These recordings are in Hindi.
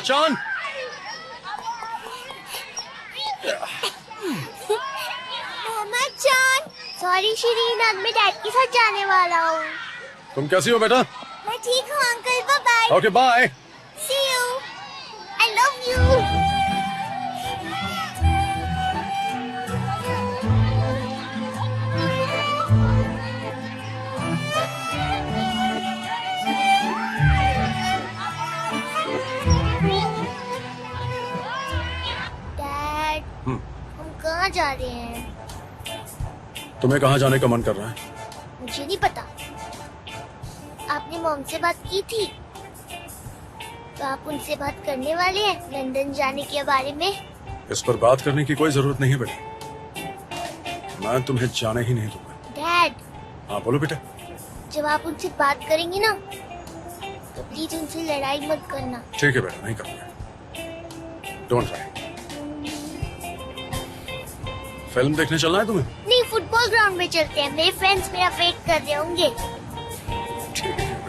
मेहमद चान। मेहमद चान, सॉरी शिरीन, आज मैं डैड के साथ जाने वाला हूँ। तुम कैसी हो बेटा? मैं ठीक हूँ uncle, bye bye. Okay bye. See you, I love you. Dad, हम कहाँ जा रहे हैं? तुम्हें कहाँ जाने का मन कर रहा है? मुझे नहीं पता। आपने मॉम से बात की थी, तो आप उनसे बात करने वाले हैं लंदन जाने के बारे में? इस पर बात करने की कोई जरूरत नहीं है बेटा, मैं तुम्हें जाने ही नहीं दूंगा। डैड, हाँ बोलो बेटा। जब आप उनसे बात करेंगे ना, तो प्लीज उनसे लड़ाई मत करना। ठीक है बेटा, नहीं करूंगा। Don't try. फिल्म देखने चलना है तुम्हें? नहीं, फुटबॉल ग्राउंड में चलते हैं, मेरे फ्रेंड्स मेरा वेट कर रहे होंगे। ठीक है बेटा।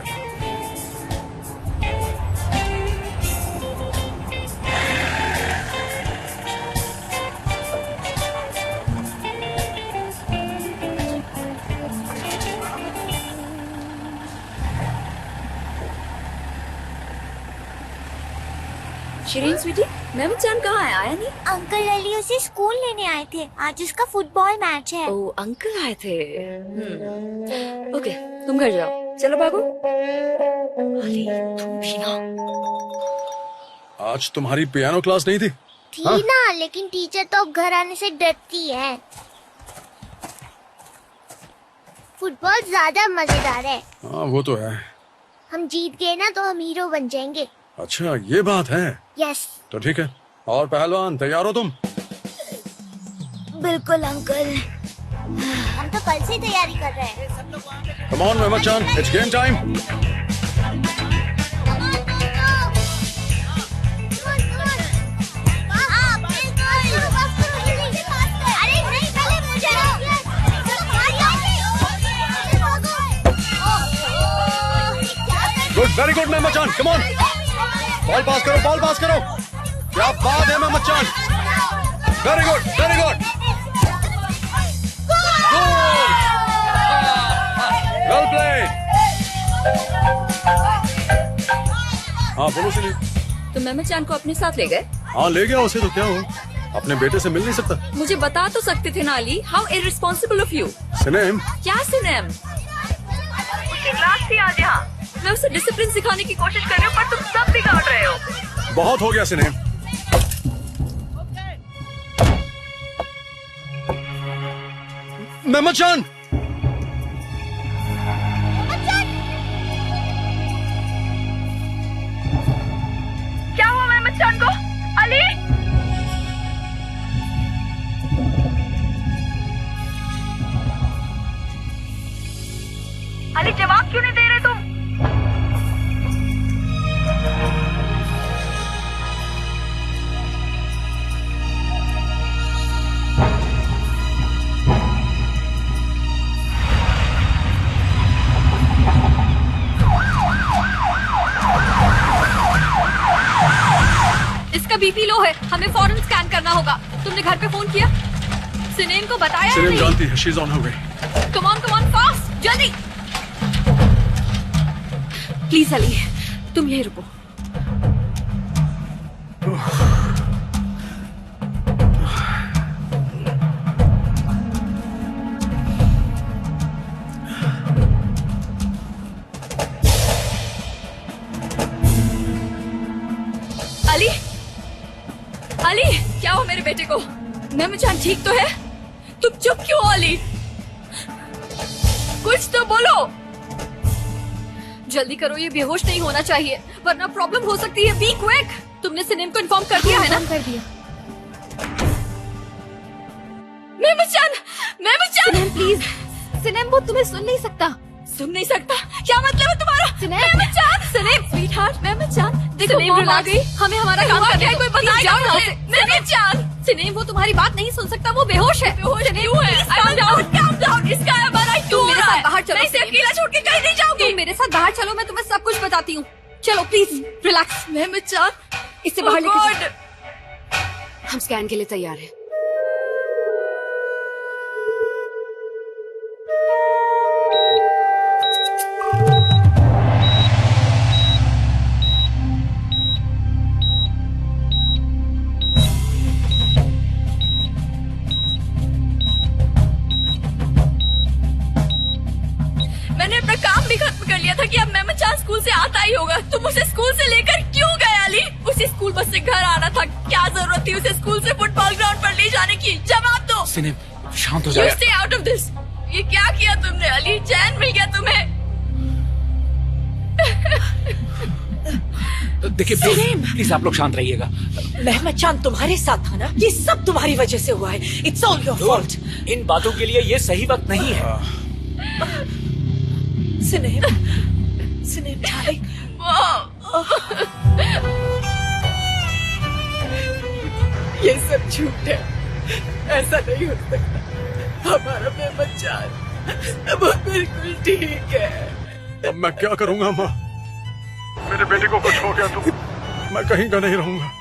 शिरीन स्वीटी, मेहमद चान कहाँ है? आया नहीं? अंकल अली उसे स्कूल लेने आए थे, आज उसका फुटबॉल मैच है। ओ, अंकल आए थे। ओके, तुम घर जाओ, चलो भागो। अली, तुम भी ना। आज तुम्हारी पियानो क्लास नहीं थी? थी हाँ? ना, लेकिन टीचर तो अब घर आने से डरती है। फुटबॉल ज्यादा मजेदार है। हाँ वो तो है। हम जीत गए ना तो हम हीरो बन जाएंगे। अच्छा ये बात है। यस। तो ठीक है। और पहलवान तैयार हो तुम? बिल्कुल अंकल, हम तो कल से तैयारी कर रहे हैं। Come on Mehmed chan, it's game time. Good, very good Mehmed chan, come on. Ball pass करो, बॉल पास करो। क्या बात है Mehmed chan, very good, very good. Well played. हाँ बोलो सुनिए। तो मेहमद चान को अपने साथ ले गए? हाँ ले गया उसे, तो क्या हो, अपने बेटे से मिल नहीं सकता? मुझे बता तो सकते थे ना Ali. How irresponsible of you. सिनेम, क्या सिनेम? थी आज यहाँ। मैं उसे डिसिप्लिन सिखाने की कोशिश कर रही हूँ, पर तुम सब बिगाड़ रहे हो। बहुत हो गया सिनेम। मेहमद चान, क्या हुआ मेहमद चान को? अली, अली जवाब क्यों नहीं दे रहे तुम? इसका बीपी लो है, हमें फौरन स्कैन करना होगा। तुमने घर पे फोन किया? सिनेम को बताया? सिनेम जानती है, she is on her way. Come on fast, जल्दी। प्लीज अली, तुम यहीं रुको। अली, अली, क्या हो मेरे बेटे को? मेहमद चान ठीक तो है? तुम चुप क्यों हो अली? कुछ तो बोलो। जल्दी करो, ये बेहोश नहीं होना चाहिए वरना प्रॉब्लम हो सकती है। Be quick. तुमने सिनेम को इन्फॉर्म कर दिया है ना? कर दिया। Mehmed Chan please. सिनेम वो तुम्हें सुन नहीं सकता। सुन नहीं सकता? क्या मतलब है तुम्हारा? मेहमद चान, सिनेम स्वीटहार्ट, मेहमद चान देखो मॉम आ गई, हमें हमारा काम करना है, कोई बताएगा उसे। मेहमद चान, सिनेम वो तुम्हारी बात नहीं सुन सकता, वो बेहोश है। बेहोश क्यों है? calm down, इसका हमारा क्यों मेरे साथ बाहर चलो। मैं इसे अकेला छोड़ के कहीं नहीं जाऊंगी। तुम मेरे साथ बाहर चलो, मैं तुम्हें सब कुछ बताती हूँ। चलो प्लीज रिलैक्स। मेहमद चान इससे बाहर लेके जाओ। हम स्कैन के लिए तैयार हैं। मैंने अपना काम भी खत्म कर लिया था कि अब मेहमद चांद स्कूल से आता ही होगा। तुम उसे स्कूल से लेकर क्यों गए अली? उसे स्कूल बस से घर आना था। क्या जरूरत थी उसे स्कूल से फुटबॉल ग्राउंड पर ले जाने की? जवाब दो। सिनेम, शांत हो जाओ। You stay out of this। ये क्या किया तुमने अली? चैन मिल गया तुम्हें? देखिए प्लीज आप लोग शांत रहिएगा। मेहमद चांद तुम्हारे साथ था ना? ये सब तुम्हारी वजह से हुआ है। It's all your fault. इन बातों के लिए ये सही वक्त नहीं है। Sinem, Sinem darling. ये सब झूठ है, ऐसा नहीं हो सकता। हमारा मेहमद चांद वो बिल्कुल ठीक है। अब मैं क्या करूंगा माँ? मेरे बेटे को कुछ हो गया तो मैं कहीं का नहीं रहूंगा।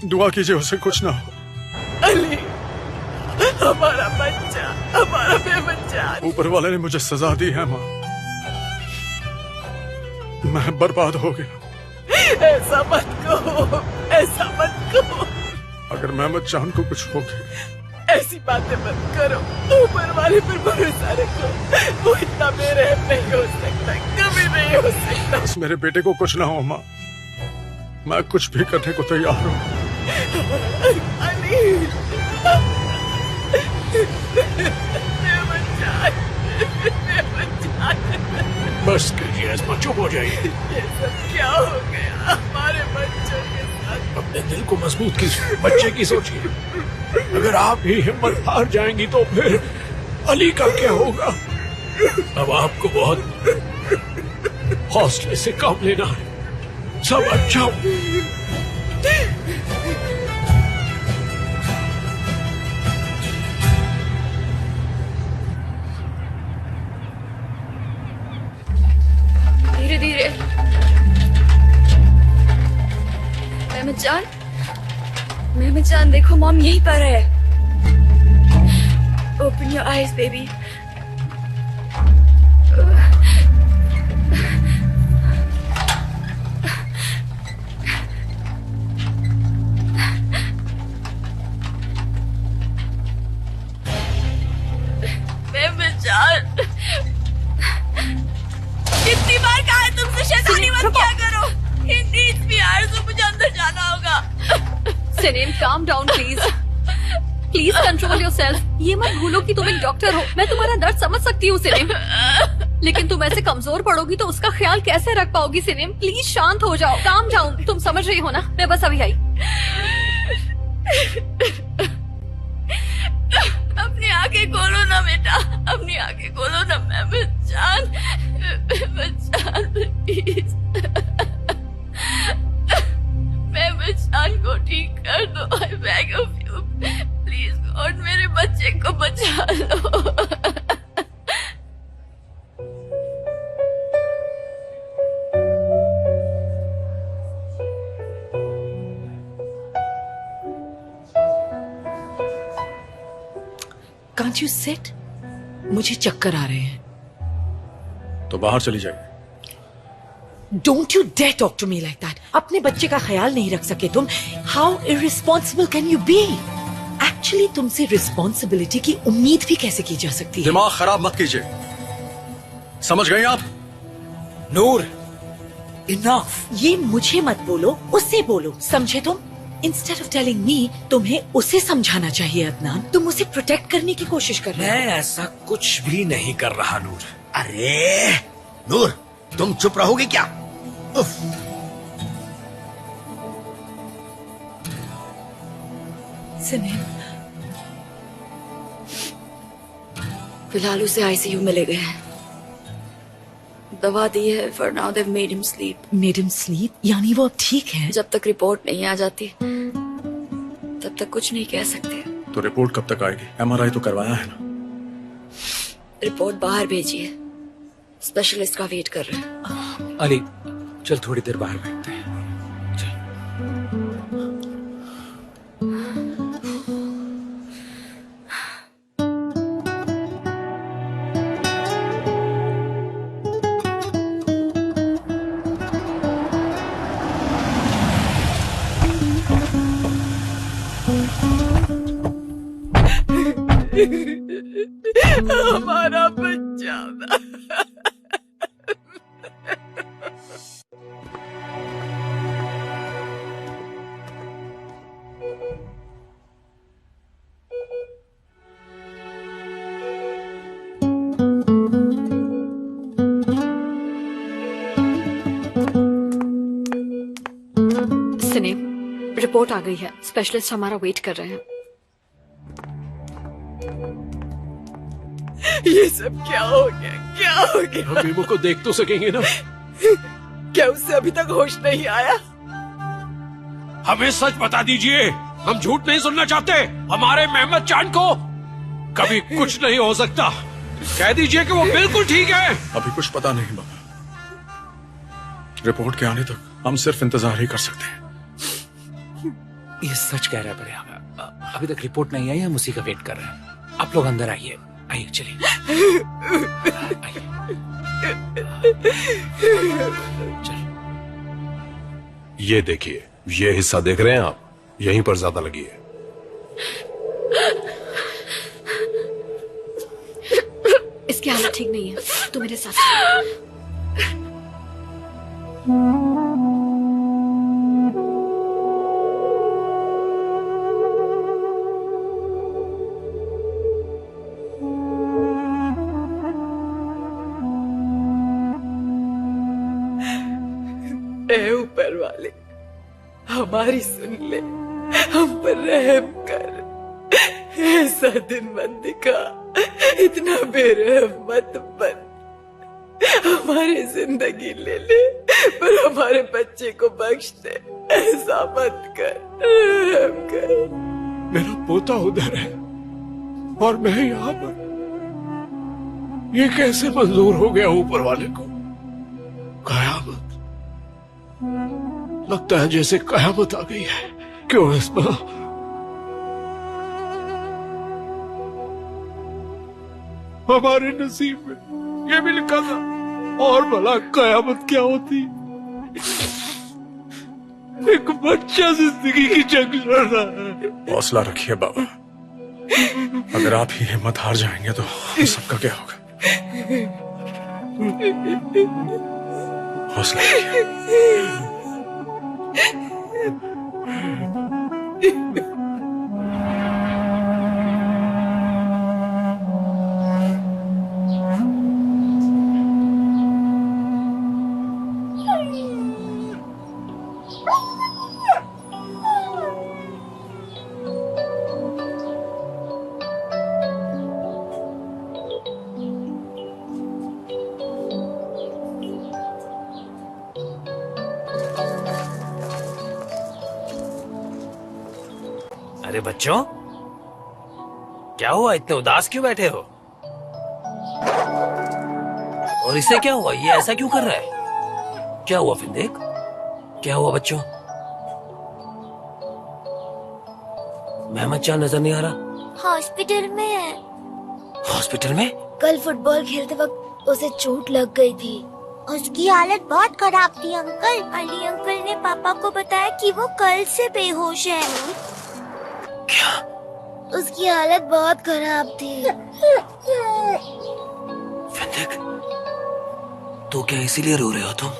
दुआ कीजिए उसे कुछ ना हो। अली, हमारा बच्चा, हमारा मेहमद चांद। ऊपर वाले ने मुझे सजा दी है माँ। मैं बर्बाद हो गया। ऐसा मत कहो, ऐसा मत कहो। अगर मेहमद चांद को कुछ हो गया, ऐसी बातें मत करो। ऊपर वाले पर भरोसा रखो। वो इतना बेरहम नहीं हो सकता, कभी नहीं हो सकता। बस मेरे बेटे को कुछ ना हो माँ। मैं कुछ भी करने को तैयार हूँ। अली, मेहमद चांद, मेहमद चांद। बस कीजिए, चुप हो जाइए। ये सब क्या हो गया हमारे बच्चों के साथ? अपने दिल को मजबूत कीजिए, बच्चे की सोचिए। अगर आप ही हिम्मत हार जाएंगी तो फिर अली का क्या होगा? अब आपको बहुत हौसले से काम लेना है। सब अच्छा हो। धीरे धीरे। मेहमद जान देखो, मॉम यहीं पर है। Open your eyes baby. Mehmed जान, कितनी बार कहा है तुमसे शैतानी मत क्या करो। हिंदी भी आरज़ू, मुझे अंदर जाना होगा। सिनेम, calm down please। Please control yourself. ये मत भूलो कि तुम एक डॉक्टर हो। मैं तुम्हारा दर्द समझ सकती हूँ सिनेम, लेकिन तुम ऐसे कमजोर पड़ोगी तो उसका ख्याल कैसे रख पाओगी? सिनेम प्लीज शांत हो जाओ, काम डाउन। तुम समझ रही हो ना? मैं बस अभी आई। अपनी आंखें खोलो ना बेटा, अपनी आंखें खोलो ना। मेहमद जान, मेहमद जान प्लीज। मेहमद जान को ठीक कर दो। I beg of you please God, मेरे बच्चे को बचा लो। Can't you sit? मुझे चक्कर आ रहे हैं। तो बाहर चली जाइए। Don't you dare talk to me like that. अपने बच्चे का ख्याल नहीं रख सके तुम? How irresponsible can you be? Actually तुमसे रिस्पॉन्सिबिलिटी की उम्मीद भी कैसे की जा सकती है? दिमाग खराब मत कीजिए। समझ गई आप? नूर, इनफ। ये मुझे मत बोलो, उससे बोलो, समझे तुम? Instead of telling me, तुम्हें उसे समझाना चाहिए अदनान। तुम उसे प्रोटेक्ट करने की कोशिश कर रहे हो। मैं ऐसा कुछ भी नहीं कर रहा नूर। अरे नूर, तुम चुप रहोगे क्या? उफ। सिनेम, फिलहाल उसे आईसीयू में ले गए हैं। दवा दी है। For now they made him sleep. Made him sleep? यानी वो अब ठीक है? जब तक रिपोर्ट नहीं आ जाती तब तक कुछ नहीं कह सकते। तो रिपोर्ट कब तक आएगी? MRI तो करवाया है ना? रिपोर्ट बाहर भेजिए, स्पेशलिस्ट का वेट कर रहे हैं। अली, चल थोड़ी देर बाहर बैठते हैं। चल। हमारा बच्चा। सिनेम, रिपोर्ट आ गई है। स्पेशलिस्ट हमारा वेट कर रहे हैं। ये सब क्या हो गया? क्या हो गया? हम मीमू को देख तो सकेंगे ना? क्या उससे अभी तक होश नहीं आया? हमें सच बता दीजिए, हम झूठ नहीं सुनना चाहते। हमारे मेहमद चांद को कभी कुछ नहीं हो सकता। कह दीजिए कि वो बिल्कुल ठीक है। अभी कुछ पता नहीं बाबा। रिपोर्ट के आने तक हम सिर्फ इंतजार ही कर सकते हैं। ये सच कह रहा है बड़े। अभी तक रिपोर्ट नहीं आई, हम उसी का वेट कर रहे हैं। आप लोग अंदर आइए, आइए चलिए। चलिए। ये देखिए, ये हिस्सा देख रहे हैं आप? यहीं पर ज्यादा लगी है। इसकी हालत ठीक नहीं है, तो मेरे साथ। ए ऊपर वाले, हमारी सुन ले, हम पर रहम कर। ऐसा दिन मत दिखा, इतना बेरहम मत बन। हमारी जिंदगी ले ले, पर हमारे बच्चे को बख्श दे। ऐसा मत कर, रहम कर। मेरा पोता उधर है और मैं यहाँ पर। ये कैसे मंजूर हो गया ऊपर वाले को? कयामत, लगता है जैसे कयामत आ गई है। क्यों इसमें? हमारे नसीब में ये भी लिखा था। और भला कयामत क्या होती? एक बच्चा जिंदगी की जंग लड़ रहा है। हौसला रखिए बाबा। अगर आप ही हिम्मत हार जाएंगे तो हम सबका क्या होगा? हौसला रखिए। अरे बच्चों, क्या हुआ? इतने उदास क्यों बैठे हो? और इसे क्या हुआ? ये ऐसा क्यों कर रहा है? क्या हुआ फिंदेक? क्या हुआ बच्चों? मेहमद चांद नजर नहीं आ रहा? हॉस्पिटल में है। हॉस्पिटल में? कल फुटबॉल खेलते वक्त उसे चोट लग गई थी। उसकी हालत बहुत खराब थी अंकल। अली अंकल ने पापा को बताया कि वो कल से बेहोश है। क्या? उसकी हालत बहुत खराब थी। फिंदेक, तो क्या इसीलिए रो रहे हो तुम?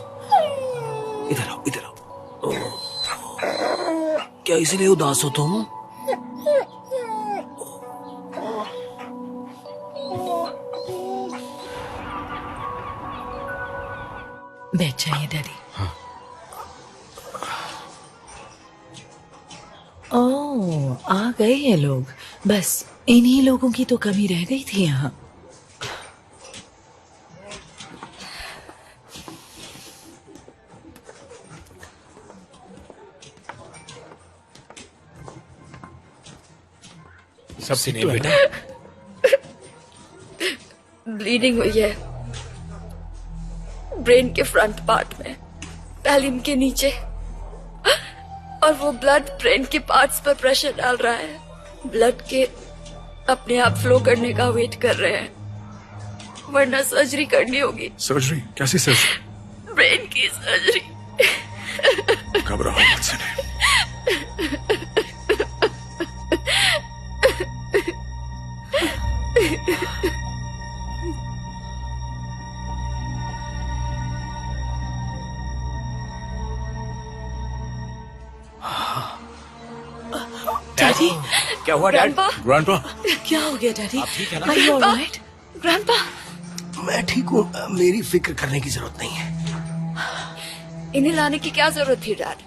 इधर आओ, इधर आओ। क्या इसीलिए उदास हो तुम? बैठ जाइए डैडी। ओह, आ गए ये लोग। बस इन्हीं लोगों की तो कमी रह गई थी यहाँ। सब ठीक तो है बेटा? ब्लीडिंग हुई है ब्रेन के फ्रंट पार्ट में, तालीम के नीचे, और वो ब्लड ब्रेन के पार्ट्स पर प्रेशर डाल रहा है। ब्लड के अपने आप फ्लो करने का वेट कर रहे हैं, वरना सर्जरी करनी होगी। सर्जरी? कैसी सर्जरी? ब्रेन की सर्जरी। घबराओ मत सिनेम। डैडी क्या हुआ डैड? ग्रैंडपा, ग्रैंडपा, क्या हो गया डैडी? आप ठीक है ना? Are you all right? Grandpa, मैं ठीक हूँ, मेरी फिक्र करने की जरूरत नहीं है। इन्हें लाने की क्या जरूरत थी डैड?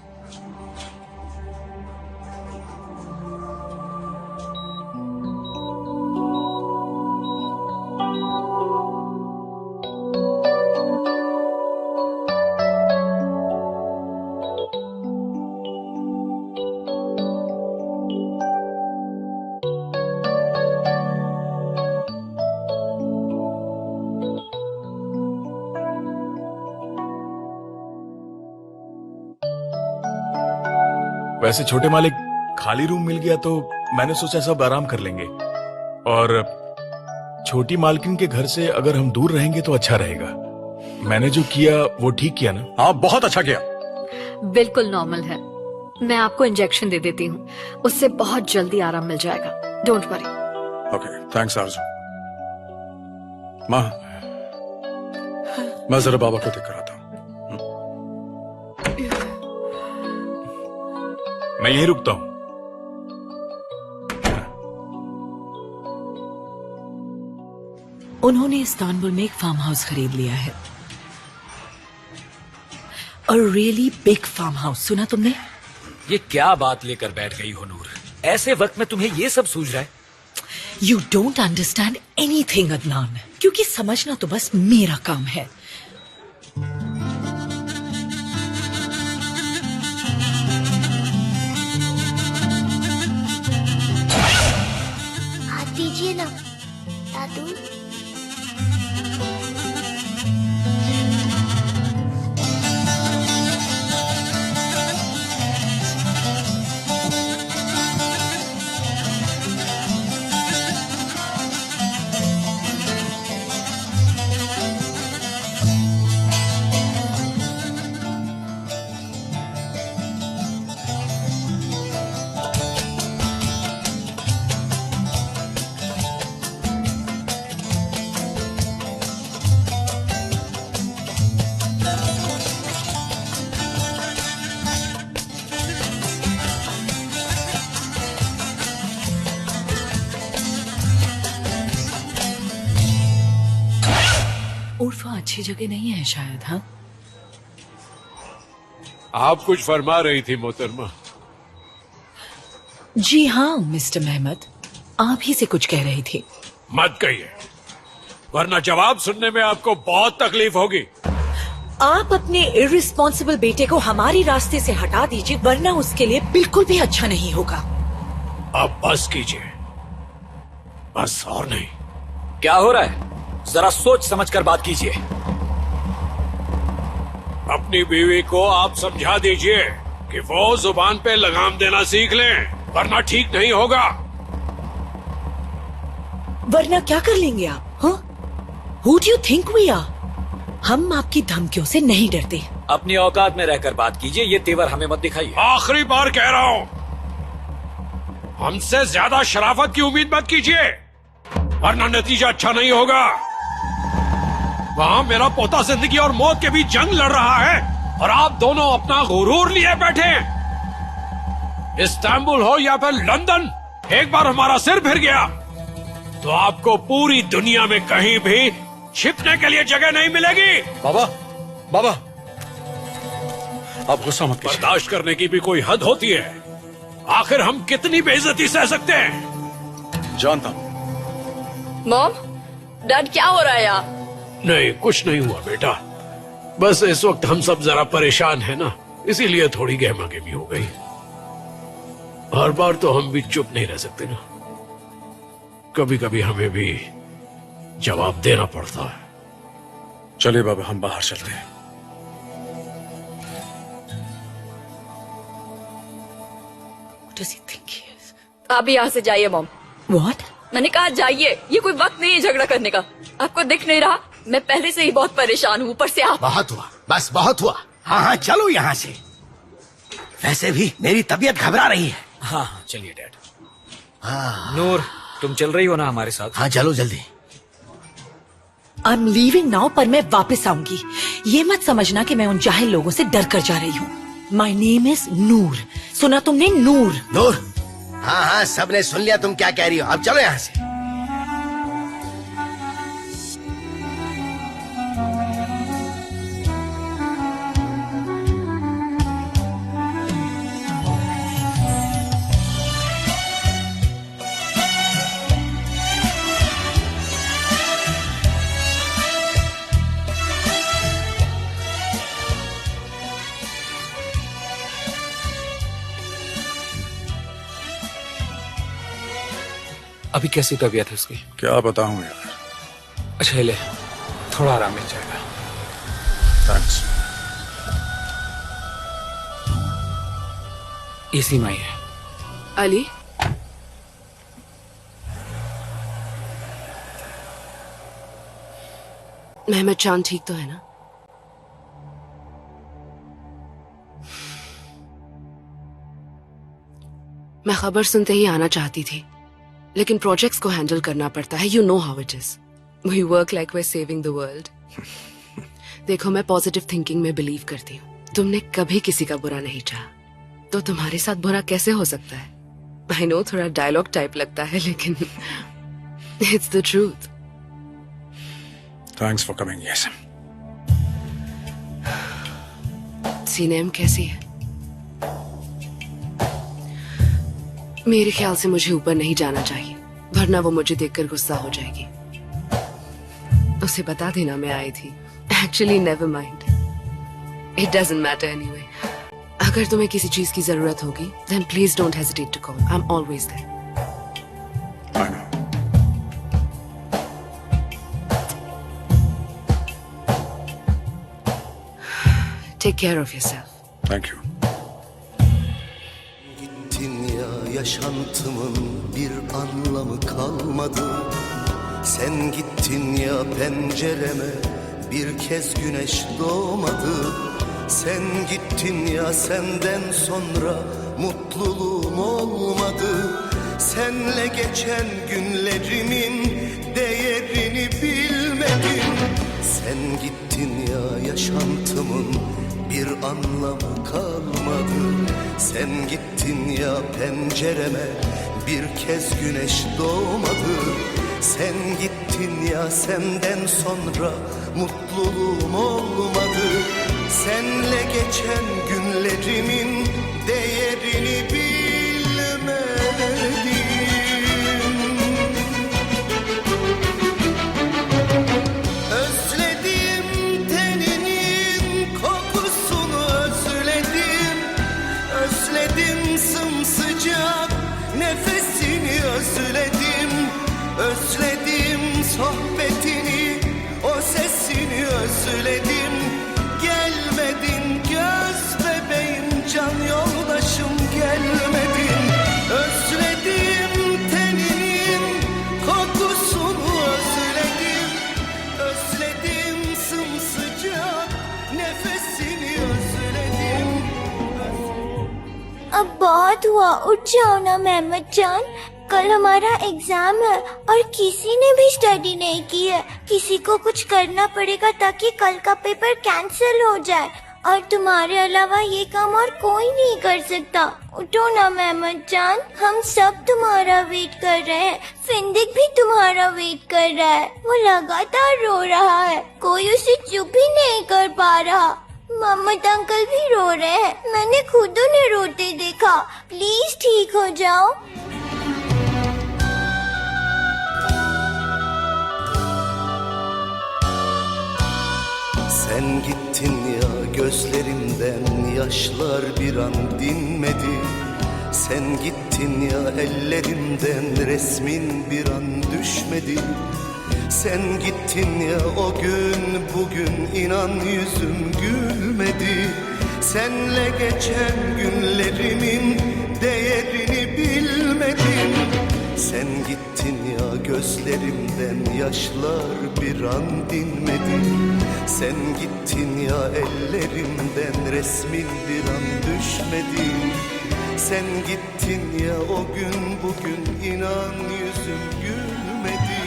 वैसे छोटे मालिक, खाली रूम मिल गया तो मैंने सोचा सब आराम कर लेंगे, और छोटी मालकिन के घर से अगर हम दूर रहेंगे तो अच्छा रहेगा। मैंने जो किया वो ठीक किया ना? हाँ बहुत अच्छा किया। बिल्कुल नॉर्मल है। मैं आपको इंजेक्शन दे देती हूँ, उससे बहुत जल्दी आराम मिल जाएगा। Don't worry. ओके, थैंक्स आरजू। माँ, मैं जरा बाबा को देख कर आता हूँ। मैं यहीं रुकता हूँ। उन्होंने इस्तांबुल में एक फार्म हाउस खरीद लिया है। A really big farm house. सुना तुमने? ये क्या बात लेकर बैठ गई हो नूर? ऐसे वक्त में तुम्हें ये सब सूझ रहा है? You don't understand anything Adnan, क्योंकि समझना तो बस मेरा काम है। हाथ दीजिए ना दादू। उर्फा अच्छी जगह नहीं है शायद। हाँ, आप कुछ फरमा रही थी मोहतरमा। जी हाँ मिस्टर मेहमद, आप ही से कुछ कह रही थी। मत कहिए, वरना जवाब सुनने में आपको बहुत तकलीफ होगी। आप अपने इर्रिस्पॉन्सिबल बेटे को हमारे रास्ते से हटा दीजिए, वरना उसके लिए बिल्कुल भी अच्छा नहीं होगा। अब बस कीजिए, बस और नहीं। क्या हो रहा है? जरा सोच समझकर बात कीजिए। अपनी बीवी को आप समझा दीजिए कि वो जुबान पे लगाम देना सीख लें, वरना ठीक नहीं होगा। वरना क्या कर लेंगे आप? हाँ? Who do you think we are? हम आपकी धमकियों से नहीं डरते। अपनी औकात में रहकर बात कीजिए, ये तेवर हमें मत दिखाइए। आखिरी बार कह रहा हूँ, हमसे ज्यादा शराफत की उम्मीद मत कीजिए, वरना नतीजा अच्छा नहीं होगा। वहाँ मेरा पोता जिंदगी और मौत के बीच जंग लड़ रहा है, और आप दोनों अपना गुरूर लिए बैठे। इस्तांबुल हो या फिर लंदन, एक बार हमारा सिर फिर गया तो आपको पूरी दुनिया में कहीं भी छिपने के लिए जगह नहीं मिलेगी। बाबा, बाबा, आप गुस्सा मत कीजिए। बर्दाश्त करने की भी कोई हद होती है। आखिर हम कितनी बेइज्जती सह सकते हैं? जानता हूँ। मॉम, डैड क्या हो रहा है यहाँ? नहीं, कुछ नहीं हुआ बेटा, बस इस वक्त हम सब जरा परेशान हैं ना, इसीलिए थोड़ी गहमा गहमी हो गई। हर बार तो हम भी चुप नहीं रह सकते ना, कभी कभी हमें भी जवाब देना पड़ता है। चलिए बाबा, हम बाहर चलते हैं। What does he think he is? आप भी यहाँ से जाइए मॉम। What? मैंने कहा जाइए, ये कोई वक्त नहीं है झगड़ा करने का। आपको दिख नहीं रहा, मैं पहले से ही बहुत परेशान हूँ, ऊपर से आप। बहुत हुआ, बस बहुत हुआ। हाँ हाँ, चलो यहाँ से। वैसे भी मेरी तबीयत घबरा रही है। हाँ हाँ, चलिए डैड। नूर, तुम चल रही हो ना हमारे साथ? हाँ चलो जल्दी। I'm leaving now, पर मैं वापस आऊंगी। ये मत समझना कि मैं उन जाहिल लोगों से डर कर जा रही हूँ। My name is नूर। सुना तुमने? नूर। नूर, हाँ हाँ, सबने सुन लिया तुम क्या कह रही हो। अब चलो यहाँ से। अभी कैसी तबीयत है उसकी? क्या बताऊं यार। अच्छा ले, थोड़ा आराम मिल जाएगा। थैंक्स। ये सीमा ही है। अली, मेहमद चांद ठीक तो है ना? मैं खबर सुनते ही आना चाहती थी, लेकिन प्रोजेक्ट्स को हैंडल करना पड़ता है। You know how it is. We work like we saving the world. देखो, मैं पॉजिटिव थिंकिंग में बिलीव करती हूँ। तुमने कभी किसी का बुरा नहीं चाहा, तो तुम्हारे साथ बुरा कैसे हो सकता है? आई नो थोड़ा डायलॉग टाइप लगता है, लेकिन it's the truth. Thanks for coming. Yes. Sinem कैसी है? मेरे ख्याल से मुझे ऊपर नहीं जाना चाहिए, वरना वो मुझे देखकर गुस्सा हो जाएगी। उसे बता देना मैं आई थी। Actually never mind, it doesn't matter anyway. अगर तुम्हें किसी चीज की जरूरत होगी, then please don't hesitate to call. I am always there. I know. Take care of yourself. Thank you. Yaşantımın bir anlamı kalmadı. Sen gittin ya pencereme, bir kez güneş doğmadı. Sen gittin ya, senden sonra mutluluğum olmadı. Senle geçen günlerimin değerini bilmedim. Sen gittin ya, yaşantımın bir anlamı kalmadı. Sen gittin ya pencereme, bir kez güneş doğmadı. Sen gittin ya, senden sonra mutluluğum olmadı. Senle geçen günlerimin değerini bilmedim. Özledim teninin kokusunu, özledim. Özledim sımsıcak nefesini, özledim. Özledim sohbetini, o sesini özledim. Gelmedin göz bebeğim, can yoldaşım gelmedin. Özledim teninin kokusunu, özledim. Özledim sımsıcak nefesini özledim. अब बहुत हुआ, उठ जाओ ना मेहमद जान। कल हमारा एग्जाम है और किसी ने भी स्टडी नहीं की है। किसी को कुछ करना पड़ेगा ताकि कल का पेपर कैंसिल हो जाए, और तुम्हारे अलावा ये काम और कोई नहीं कर सकता। उठो ना मेहमद जान, हम सब तुम्हारा वेट कर रहे हैं। फिंदिक भी तुम्हारा वेट कर रहा है। वो लगातार रो रहा है, कोई उसे चुप ही नहीं कर पा रहा। मोहम्मद अंकल भी रो रहे हैं, मैंने खुद उन्हें रोते देखा। प्लीज ठीक हो जाओ। Sen gittin ya, gözlerimden yaşlar bir an dinmedi. Sen gittin ya, ellerimden resmin bir an düşmedi. Sen gittin ya, o gün bugün inan yüzüm gülmedi. Senle geçen günlerimin değerini bilmedim. Sen gittin ya, gözlerimden yaşlar bir an dinmedi. Sen gittin ya, ellerimden resmin bir an düşmedi. Sen gittin ya, o gün bugün inan yüzüm gülmedi.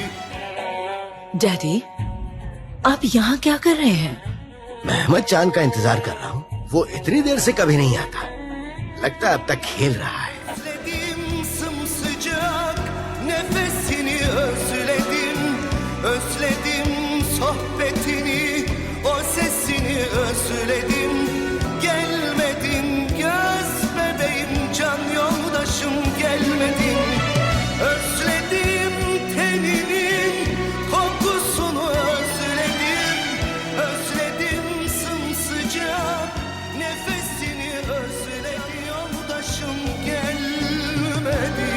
Daddy, आप यहाँ क्या कर रहे हैं? मैं अहमद चांद का इंतजार कर रहा हूँ। वो इतनी देर से कभी नहीं आता। लगता है अब तक खेल रहा है। Özledim Özledim sohbetini, o sesini özledim. Gelmedin göz bebeğim, can yoldaşım gelmedin. Özledim teninin kokusunu özledim. Özledim sımsıcak nefesini özledim. Yoldaşım gelmedin.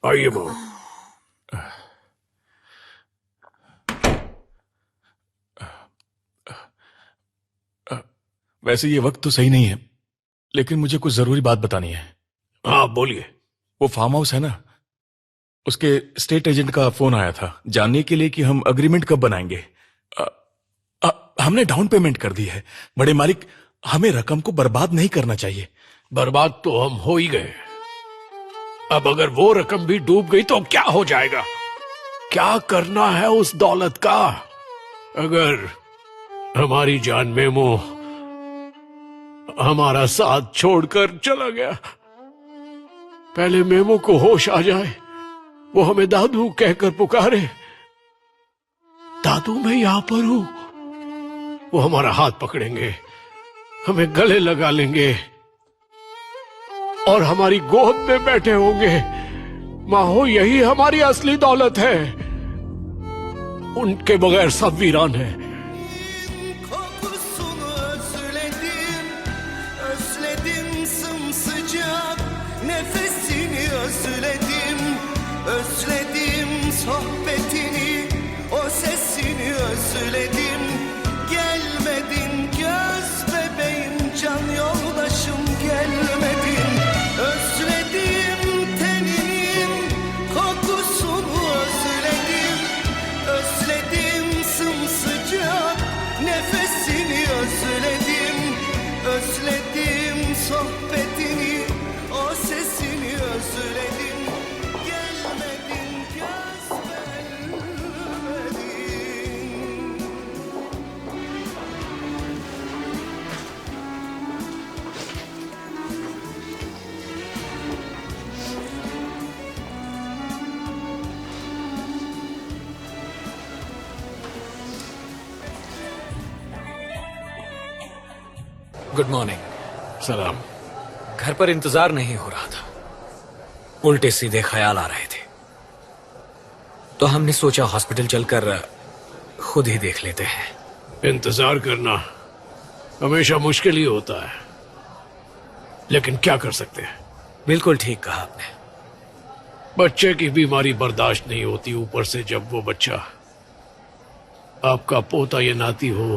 आइए मोम। वैसे ये वक्त तो सही नहीं है, लेकिन मुझे कुछ जरूरी बात बतानी है। हाँ बोलिए। वो फार्म हाउस है ना, उसके स्टेट एजेंट का फोन आया था जानने के लिए कि हम अग्रीमेंट कब बनाएंगे। हमने डाउन पेमेंट कर दी है। बड़े मालिक, हमें रकम को बर्बाद नहीं करना चाहिए। बर्बाद तो हम हो ही गए। अब अगर वो रकम भी डूब गई तो क्या हो जाएगा? क्या करना है उस दौलत का? अगर हमारी जान मेमो हमारा साथ छोड़कर चला गया, पहले मेमो को होश आ जाए, वो हमें दादू कहकर पुकारे, दादू मैं यहां पर हूं, वो हमारा हाथ पकड़ेंगे, हमें गले लगा लेंगे और हमारी गोद में बैठे होंगे। माहो, यही हमारी असली दौलत है। उनके बगैर सब वीरान है। Kokusunu özledim, özledim sımsıcak nefesini özledim, özledim sohbetini, o sesini özledim. Gelmedin göz bebeğim, can yoldaşım gelmedin. Özledim teninin kokusunu özledim, özledim sımsıcak nefesini özledim, özledim sohbetini, o sesini özledim. Gelmedin göz gelmedin. Good morning. सलाम। घर पर इंतजार नहीं हो रहा था, उल्टे सीधे ख्याल आ रहे थे, तो हमने सोचा हॉस्पिटल चलकर खुद ही देख लेते हैं। इंतजार करना हमेशा मुश्किल ही होता है, लेकिन क्या कर सकते हैं। बिल्कुल ठीक कहा आपने। बच्चे की बीमारी बर्दाश्त नहीं होती, ऊपर से जब वो बच्चा आपका पोता या नाती हो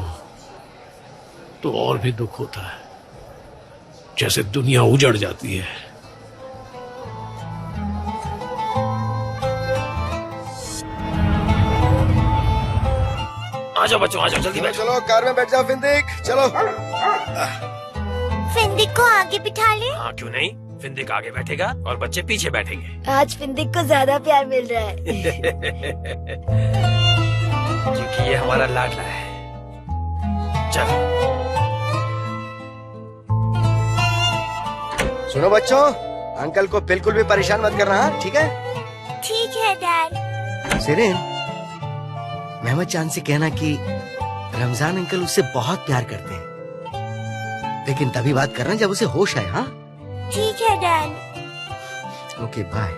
तो और भी दुख होता है, जैसे दुनिया उजड़ जाती है। आ जाओ बच्चों, आ जाओ, जल्दी बैठो। चलो कार में बैठ जाओ फिंदिक, चलो। फिंदिक को आगे बिठा ले। हाँ क्यों नहीं, फिंदिक आगे बैठेगा और बच्चे पीछे बैठेंगे। आज फिंदिक को ज्यादा प्यार मिल रहा है। क्योंकि ये हमारा लाडला है। चलो। सुनो बच्चों, अंकल को बिल्कुल भी परेशान मत करना, हाँ? ठीक है? ठीक है डैड। सिरिन, मेहमद चांद से कहना कि रमजान अंकल उससे बहुत प्यार करते हैं, लेकिन तभी बात करना जब उसे होश आए। हाँ ठीक है डैड। Okay bye.